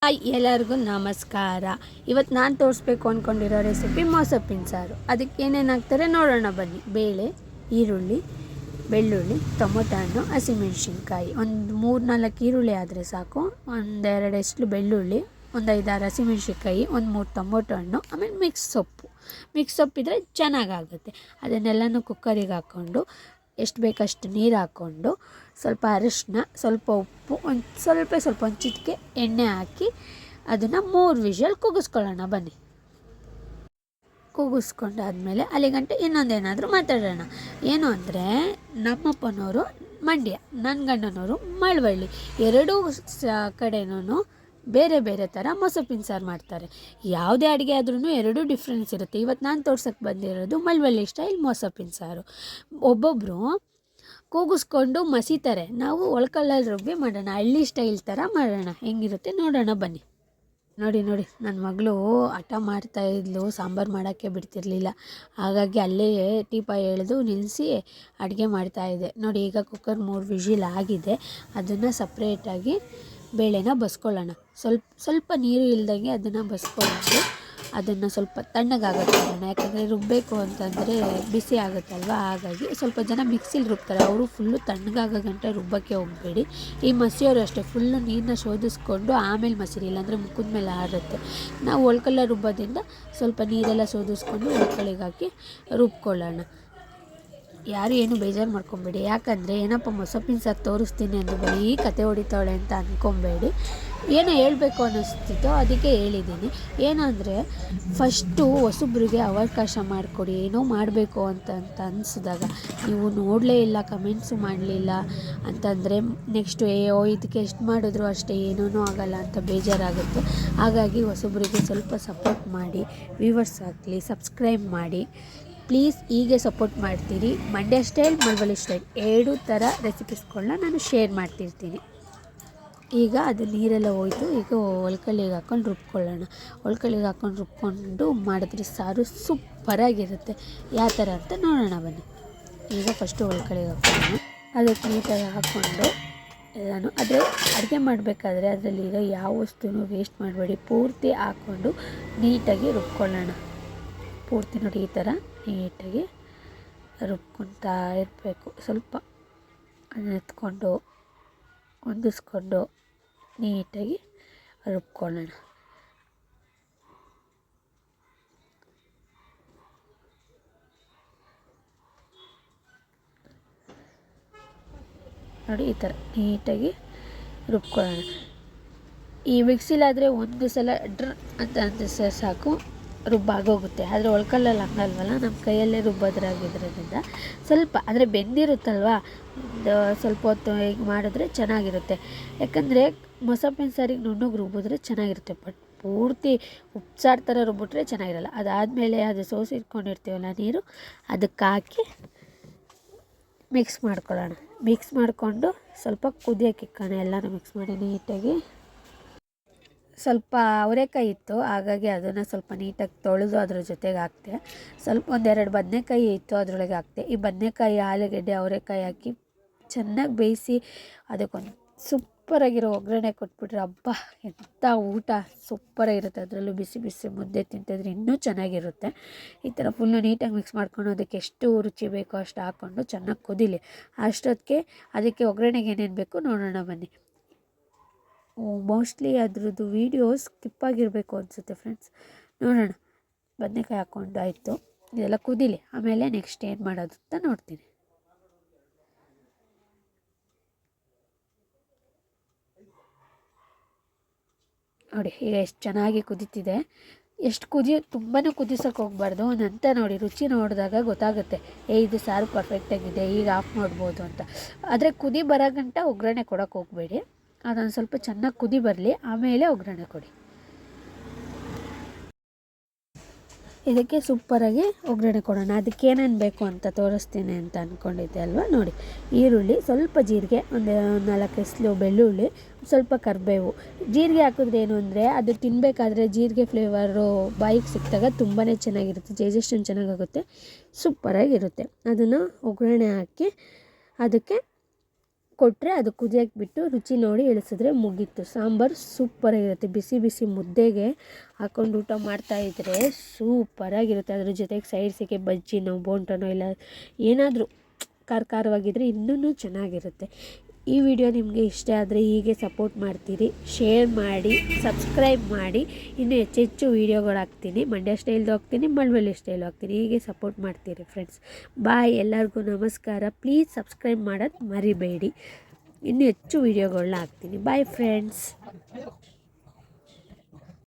Hi ಎಲ್ಲರಿಗೂ ನಮಸ್ಕಾರ. ಇವತ್ತು ನಾನು ತೋರಿಸ್ಬೇಕು ಅಂದ್ಕೊಂಡಿರೋ ರೆಸಿಪಿ ಮೊಸಪ್ಪಿನ ಸಾರು. ಅದಕ್ಕೆ ಏನೇನು ಹಾಕ್ತಾರೆ ನೋಡೋಣ ಬನ್ನಿ. ಬೇಳೆ, ಈರುಳ್ಳಿ, ಬೆಳ್ಳುಳ್ಳಿ, ಟೊಮೊಟೊ ಹಣ್ಣು, ಹಸಿಮೆಣ್ಸಿನ್ಕಾಯಿ. ಒಂದು 3-4 ಈರುಳ್ಳಿ ಆದರೆ ಸಾಕು. ಒಂದೆರಡು ಎಸ್ಲು ಬೆಳ್ಳುಳ್ಳಿ, ಒಂದು 5-6 ಹಸಿಮೆಣ್ಸಿನ್ಕಾಯಿ, ಒಂದು 3 ಟೊಮೊಟೊ ಹಣ್ಣು, ಆಮೇಲೆ ಮಿಕ್ಸ್ ಸೊಪ್ಪಿದ್ರೆ ಚೆನ್ನಾಗಾಗುತ್ತೆ. ಅದನ್ನೆಲ್ಲನೂ ಕುಕ್ಕರಿಗೆ ಹಾಕ್ಕೊಂಡು ಎಷ್ಟು ಬೇಕಷ್ಟು ನೀರು ಹಾಕ್ಕೊಂಡು ಸ್ವಲ್ಪ ಅರಿಶಿನ, ಸ್ವಲ್ಪ ಉಪ್ಪು, ಒಂದು ಚಿಟಿಕೆ ಎಣ್ಣೆ ಹಾಕಿ ಅದನ್ನು 3 ವಿಷಲ್ ಕೂಗಿಸ್ಕೊಳ್ಳೋಣ ಬನ್ನಿ. ಕೂಗಿಸ್ಕೊಂಡಾದ್ಮೇಲೆ ಅಲ್ಲಿಗಂಟೆ ಇನ್ನೊಂದೇನಾದರೂ ಮಾತಾಡೋಣ. ಏನು ಅಂದರೆ ನಮ್ಮಪ್ಪನವರು ಮಂಡ್ಯ, ನನ್ನ ಗಂಡನವರು ಮಳವಳ್ಳಿ. ಎರಡೂ ಕಡೆನೂ ಬೇರೆ ಬೇರೆ ಥರ ಮೊಸಪ್ಪಿನ ಸಾರು ಮಾಡ್ತಾರೆ. ಯಾವುದೇ ಅಡುಗೆ ಆದ್ರೂ ಎರಡೂ ಡಿಫ್ರೆನ್ಸ್ ಇರುತ್ತೆ. ಇವತ್ತು ನಾನು ತೋರ್ಸೋಕ್ಕೆ ಬಂದಿರೋದು ಮಳವಳ್ಳಿ ಸ್ಟೈಲ್ ಮೊಸಪ್ಪಿನ ಸಾರು. ಒಬ್ಬೊಬ್ಬರು ಕೂಗಿಸ್ಕೊಂಡು ಮಸಿತಾರೆ, ನಾವು ಒಳ್ಕಲ್ಲಲ್ಲಿ ರುಬ್ಬಿ ಮಾಡೋಣ. ಹಳ್ಳಿ ಸ್ಟೈಲ್ ಥರ ಮಾಡೋಣ, ಹೆಂಗಿರುತ್ತೆ ನೋಡೋಣ ಬನ್ನಿ. ನೋಡಿ ನನ್ನ ಮಗಳು ಹಠ ಮಾಡ್ತಾಯಿದ್ಲು, ಸಾಂಬಾರು ಮಾಡೋಕ್ಕೆ ಬಿಡ್ತಿರ್ಲಿಲ್ಲ. ಹಾಗಾಗಿ ಅಲ್ಲೇ ಟೀಪಾಯ್ ಎಳೆದು ನಿಲ್ಲಿಸಿ ಅಡುಗೆ ಮಾಡ್ತಾಯಿದ್ದೆ. ನೋಡಿ ಈಗ ಕುಕ್ಕರ್ 3 ವಿಷಿಲ್ ಆಗಿದೆ. ಅದನ್ನು ಸಪ್ರೇಟಾಗಿ ಬೇಳೆನ ಬಸ್ಕೊಳ್ಳೋಣ. ಸ್ವಲ್ಪ ನೀರು ಇಲ್ದಂಗೆ ಅದನ್ನು ಬಸ್ಕೊಂಡು ಅದನ್ನು ಸ್ವಲ್ಪ ತಣ್ಣಗಾಗೋಣ. ಯಾಕಂದರೆ ರುಬ್ಬಬೇಕು ಅಂತಂದರೆ ಬಿಸಿ ಆಗುತ್ತಲ್ವ. ಹಾಗಾಗಿ ಸ್ವಲ್ಪ ಜನ ಮಿಕ್ಸಿಲಿ ರುಬ್ತಾರೆ, ಅವರು ಫುಲ್ಲು ತಣ್ಣಗಾಗೋ ಗಂಟೆ ರುಬ್ಬಕ್ಕೆ ಹೋಗಬೇಡಿ. ಈ ಮಸಿಯೋರು ಅಷ್ಟೇ, ಫುಲ್ಲು ನೀರನ್ನ ಶೋಧಿಸ್ಕೊಂಡು ಆಮೇಲೆ ಮಸಿರಿ, ಇಲ್ಲಾಂದರೆ ಮುಖದ ಮೇಲೆ ಆರುತ್ತೆ. ನಾವು ಒಳ್ಕಲ್ಲ ರುಬ್ಬೋದ್ರಿಂದ ಸ್ವಲ್ಪ ನೀರೆಲ್ಲ ಶೋಧಿಸ್ಕೊಂಡು ಒಳ್ಕಳಿಗೆ ಹಾಕಿ ರುಬ್ಕೊಳ್ಳೋಣ. ಯಾರು ಏನು ಬೇಜಾರು ಮಾಡ್ಕೊಬೇಡಿ. ಯಾಕಂದರೆ ಏನಪ್ಪ ಮೊಸಪ್ಪಿನ ಸಾರು ತೋರಿಸ್ತೀನಿ ಅಂದು ಬರೀ ಕತೆ ಹೊಡಿತಾಳೆ ಅಂತ ಅಂದ್ಕೊಬೇಡಿ. ಏನೋ ಹೇಳಬೇಕು ಅನ್ನಿಸ್ತಿತ್ತೋ ಅದಕ್ಕೆ ಹೇಳಿದ್ದೀನಿ. ಏನಂದರೆ ಫಸ್ಟು ಹೊಸಬ್ರಿಗೆ ಅವಕಾಶ ಮಾಡಿಕೊಡಿ. ಏನೋ ಮಾಡಬೇಕು ಅಂತ ಅನಿಸಿದಾಗ ನೀವು ನೋಡಲೇ ಇಲ್ಲ, ಕಮೆಂಟ್ಸು ಮಾಡಲಿಲ್ಲ ಅಂತಂದರೆ ನೆಕ್ಸ್ಟು ಇದಕ್ಕೆ ಎಷ್ಟು ಮಾಡಿದ್ರು ಅಷ್ಟೇ, ಏನೂ ಆಗಲ್ಲ ಅಂತ ಬೇಜಾರಾಗುತ್ತೆ. ಹಾಗಾಗಿ ಹೊಸಬ್ರಿಗೆ ಸ್ವಲ್ಪ ಸಪೋರ್ಟ್ ಮಾಡಿ, ವ್ಯೂವರ್ಸ್ ಆಗಲಿ ಸಬ್ಸ್ಕ್ರೈಬ್ ಮಾಡಿ ಪ್ಲೀಸ್. ಹೀಗೆ ಸಪೋರ್ಟ್ ಮಾಡ್ತೀರಿ. ಮಂಡ್ಯ ಸ್ಟೈಲ್, ಮಳವಳ್ಳಿ ಸ್ಟೈಲ್ ಎರಡೂ ಥರ ರೆಸಿಪೀಸ್ಗಳನ್ನ ನಾನು ಶೇರ್ ಮಾಡ್ತಿರ್ತೀನಿ. ಈಗ ಅದು ನೀರೆಲ್ಲ ಹೋಯ್ತು. ಈಗ ಒಳ್ಕಲ್ಲಿಗೆ ಹಾಕ್ಕೊಂಡು ರುಬ್ಕೊಳ್ಳೋಣ. ಒಳ್ಕಲ್ಲಿಗೆ ಹಾಕ್ಕೊಂಡು ರುಬ್ಕೊಂಡು ಮಾಡಿದ್ರೆ ಸಾರು ಸೂಪರಾಗಿರುತ್ತೆ. ಯಾವ ಥರ ಅಂತ ನೋಡೋಣ ಬನ್ನಿ. ಈಗ ಫಸ್ಟು ಒಳ್ಕಲ್ಲಿಗೆ ಹಾಕ್ಕೊಳ್ಳೋಣ. ಅದಕ್ಕೆ ನೀಟಾಗಿ ಹಾಕ್ಕೊಂಡು ಎಲ್ಲನೂ, ಆದರೆ ಅಡುಗೆ ಮಾಡಬೇಕಾದ್ರೆ ಅದರಲ್ಲಿರೋ ಯಾವ ವಸ್ತುನೂ ವೇಸ್ಟ್ ಮಾಡಬೇಡಿ. ಪೂರ್ತಿ ಹಾಕ್ಕೊಂಡು ನೀಟಾಗಿ ರುಬ್ಕೊಳ್ಳೋಣ. ಪೂರ್ತಿ ನೋಡಿ ಈ ಥರ ನೀಟಾಗಿ ರುಬ್ಕೊಳ್ತಾ ಇರಬೇಕು. ಸ್ವಲ್ಪ ಅದನ್ನ ಎತ್ಕೊಂಡು ಹೊಂದಿಸ್ಕೊಂಡು ನೀಟಾಗಿ ರುಬ್ಕೊಳ್ಳೋಣ. ನೋಡಿ ಈ ಥರ ನೀಟಾಗಿ ರುಬ್ಕೊಳ್ಳೋಣ. ಈ ಮಿಕ್ಸಿಲಾದರೆ ಒಂದು ಸಲ ಡ್ರ್ ಅಂತ ಅಂದಿಸಿದ್ರೆ ಸಾಕು, ರುಬ್ಬಾಗೋಗುತ್ತೆ. ಆದರೆ ಒಳ್ಕಲ್ಲಲ್ಲಿ ಹಂಗಲ್ವಲ್ಲ, ನಮ್ಮ ಕೈಯಲ್ಲೇ ರುಬ್ಬೋದ್ರಾಗಿರೋದ್ರಿಂದ ಸ್ವಲ್ಪ ಅಂದರೆ ಬೆಂದಿರುತ್ತಲ್ವ, ಸ್ವಲ್ಪ ಹೊತ್ತು ಹೀಗೆ ಮಾಡಿದ್ರೆ ಚೆನ್ನಾಗಿರುತ್ತೆ. ಯಾಕಂದರೆ ಮೊಸಪ್ಪಿನ ಸಾರಿಗೆ ನುಣ್ಣಗೆ ರುಬ್ಬಿದ್ರೆ ಚೆನ್ನಾಗಿರುತ್ತೆ. ಬಟ್ ಪೂರ್ತಿ ಉಪ್ಸಾರು ಥರ ರುಬ್ಬಿಟ್ರೆ ಚೆನ್ನಾಗಿರಲ್ಲ. ಅದಾದಮೇಲೆ ಅದು ಸೋಸಿಟ್ಕೊಂಡಿರ್ತೀವಲ್ಲ ನೀರು, ಅದಕ್ಕೆ ಹಾಕಿ ಮಿಕ್ಸ್ ಮಾಡ್ಕೊಳ್ಳೋಣ. ಮಿಕ್ಸ್ ಮಾಡಿಕೊಂಡು ಸ್ವಲ್ಪ ಕುದಿಯೋಕೆ ಇಕ್ಕೋಣ. ಎಲ್ಲನೂ ಮಿಕ್ಸ್ ಮಾಡಿ ನೀಟಾಗಿ. ಸ್ವಲ್ಪ ಅವರೆಕಾಯಿ ಇತ್ತು, ಹಾಗಾಗಿ ಅದನ್ನು ಸ್ವಲ್ಪ ನೀಟಾಗಿ ತೊಳೆದು ಅದ್ರ ಜೊತೆಗೆ ಹಾಕ್ತೆ. ಸ್ವಲ್ಪ 1-2 ಬದನೆಕಾಯಿ ಇತ್ತು, ಅದರೊಳಗೆ ಹಾಕ್ತೆ. ಈ ಬದನೆಕಾಯಿ, ಆಲೂಗಡ್ಡೆ, ಅವರೆಕಾಯಿ ಹಾಕಿ ಚೆನ್ನಾಗಿ ಬೇಯಿಸಿ ಅದಕ್ಕೊಂದು ಸೂಪರಾಗಿರೋ ಒಗ್ಗರಣೆ ಕೊಟ್ಬಿಟ್ರೆ ಹಬ್ಬ ಎಂಥ ಊಟ ಸೂಪರಾಗಿರುತ್ತೆ. ಅದರಲ್ಲೂ ಬಿಸಿ ಬಿಸಿ ಮುದ್ದೆ ತಿಂತಿದ್ರೆ ಇನ್ನೂ ಚೆನ್ನಾಗಿರುತ್ತೆ. ಈ ಥರ ಫುಲ್ಲು ನೀಟಾಗಿ ಮಿಕ್ಸ್ ಮಾಡ್ಕೊಂಡು ಅದಕ್ಕೆ ಎಷ್ಟು ರುಚಿ ಬೇಕೋ ಅಷ್ಟು ಹಾಕ್ಕೊಂಡು ಚೆನ್ನಾಗಿ ಕುದೀಲಿ. ಅಷ್ಟೊತ್ತಿಗೆ ಅದಕ್ಕೆ ಒಗ್ಗರಣೆಗೆ ಏನೇನು ಬೇಕು ನೋಡೋಣ ಬನ್ನಿ. ಮೋಸ್ಟ್ಲಿ ಅದ್ರದ್ದು ವೀಡಿಯೋ ಸ್ಕಿಪ್ ಆಗಿರಬೇಕು ಅನಿಸುತ್ತೆ ಫ್ರೆಂಡ್ಸ್. ನೋಡೋಣ. ಬದನೆಕಾಯಿ ಹಾಕ್ಕೊಂಡು ಆಯಿತು, ಇದೆಲ್ಲ ಕುದೀಲಿ. ಆಮೇಲೆ ನೆಕ್ಸ್ಟ್ ಏನು ಮಾಡೋದು ಅಂತ ನೋಡ್ತೀನಿ. ನೋಡಿ ಈಗ ಎಷ್ಟು ಚೆನ್ನಾಗಿ ಕುದೀತಿದೆ. ಎಷ್ಟು ತುಂಬಾ ಕುದಿಸೋಕೆ ಹೋಗ್ಬಾರ್ದು. ನಂತರ ನೋಡಿ ರುಚಿ ನೋಡಿದಾಗ ಗೊತ್ತಾಗುತ್ತೆ, ಇದು ಸಾರು ಪರ್ಫೆಕ್ಟಾಗಿದೆ, ಈಗ ಆಫ್ ಮಾಡ್ಬೋದು ಅಂತ. ಆದರೆ ಕುದಿ ಬರೋ ಗಂಟ ಒಗ್ಗರಣೆ ಕೊಡೋಕೆ ಹೋಗಬೇಡಿ. ಅದೊಂದು ಸ್ವಲ್ಪ ಚೆನ್ನಾಗಿ ಕುದಿ ಬರಲಿ, ಆಮೇಲೆ ಒಗ್ಗರಣೆ ಕೊಡಿ. ಇದಕ್ಕೆ ಸೂಪರಾಗಿ ಒಗ್ಗರಣೆ ಕೊಡೋಣ. ಅದಕ್ಕೆ ಏನೇನು ಬೇಕು ಅಂತ ತೋರಿಸ್ತೀನಿ ಅಂತ ಅಂದ್ಕೊಂಡಿದ್ದೆ ಅಲ್ವಾ. ನೋಡಿ, ಈರುಳ್ಳಿ, ಸ್ವಲ್ಪ ಜೀರಿಗೆ, ಒಂದು 4 ಎಸ್ಲು ಬೆಳ್ಳುಳ್ಳಿ, ಸ್ವಲ್ಪ ಕರಿಬೇವು. ಜೀರಿಗೆ ಹಾಕಿದ್ರೆ ಏನು ಅಂದರೆ ಅದು ತಿನ್ನಬೇಕಾದ್ರೆ ಜೀರಿಗೆ ಫ್ಲೇವರು ಬಾಯಿಗೆ ಸಿಕ್ಕಿದಾಗ ತುಂಬಾ ಚೆನ್ನಾಗಿರುತ್ತೆ, ಡೈಜೆಷನ್ ಚೆನ್ನಾಗಾಗುತ್ತೆ, ಸೂಪರಾಗಿರುತ್ತೆ. ಅದನ್ನು ಒಗ್ಗರಣೆ ಹಾಕಿ ಅದಕ್ಕೆ ಕೊಟ್ಟರೆ ಅದು ಕುದಿಯೋಕ್ಕೆ ಬಿಟ್ಟು ರುಚಿ ನೋಡಿ ಇಳಿಸಿದ್ರೆ ಮುಗೀತು. ಸಾಂಬಾರು ಸೂಪರಾಗಿರುತ್ತೆ. ಬಿಸಿ ಬಿಸಿ ಮುದ್ದೆಗೆ ಹಾಕ್ಕೊಂಡು ಊಟ ಮಾಡ್ತಾಯಿದ್ರೆ ಸೂಪರಾಗಿರುತ್ತೆ. ಅದ್ರ ಜೊತೆಗೆ ಸೈಡ್ಸಿಗೆ ಬಜ್ಜಿನೋ ಬೋಂಡನೋ ಇಲ್ಲ ಏನಾದರೂ ಖಾರವಾಗಿದ್ದರೆ ಇನ್ನೂ ಚೆನ್ನಾಗಿರುತ್ತೆ. ಈ ವಿಡಿಯೋ ನಿಮಗೆ ಇಷ್ಟ ಆದರೆ ಹೀಗೆ ಸಪೋರ್ಟ್ ಮಾಡ್ತೀರಿ, ಶೇರ್ ಮಾಡಿ, ಸಬ್ಸ್ಕ್ರೈಬ್ ಮಾಡಿ. ಇನ್ನೂ ಹೆಚ್ಚೆಚ್ಚು ವೀಡಿಯೋಗಳು ಹಾಕ್ತೀನಿ. ಮಂಡ್ಯ ಸ್ಟೈಲ್ದು ಹಾಕ್ತೀನಿ, ಮಳವಳ್ಳಿ ಸ್ಟೈಲು ಹಾಕ್ತೀನಿ. ಹೀಗೆ ಸಪೋರ್ಟ್ ಮಾಡ್ತೀರಿ ಫ್ರೆಂಡ್ಸ್. ಬಾಯ್, ಎಲ್ಲರಿಗೂ ನಮಸ್ಕಾರ. ಪ್ಲೀಸ್ ಸಬ್ಸ್ಕ್ರೈಬ್ ಮಾಡೋದು ಮರಿಬೇಡಿ. ಇನ್ನೂ ಹೆಚ್ಚು ವೀಡಿಯೋಗಳನ್ನ ಹಾಕ್ತೀನಿ. Bye friends.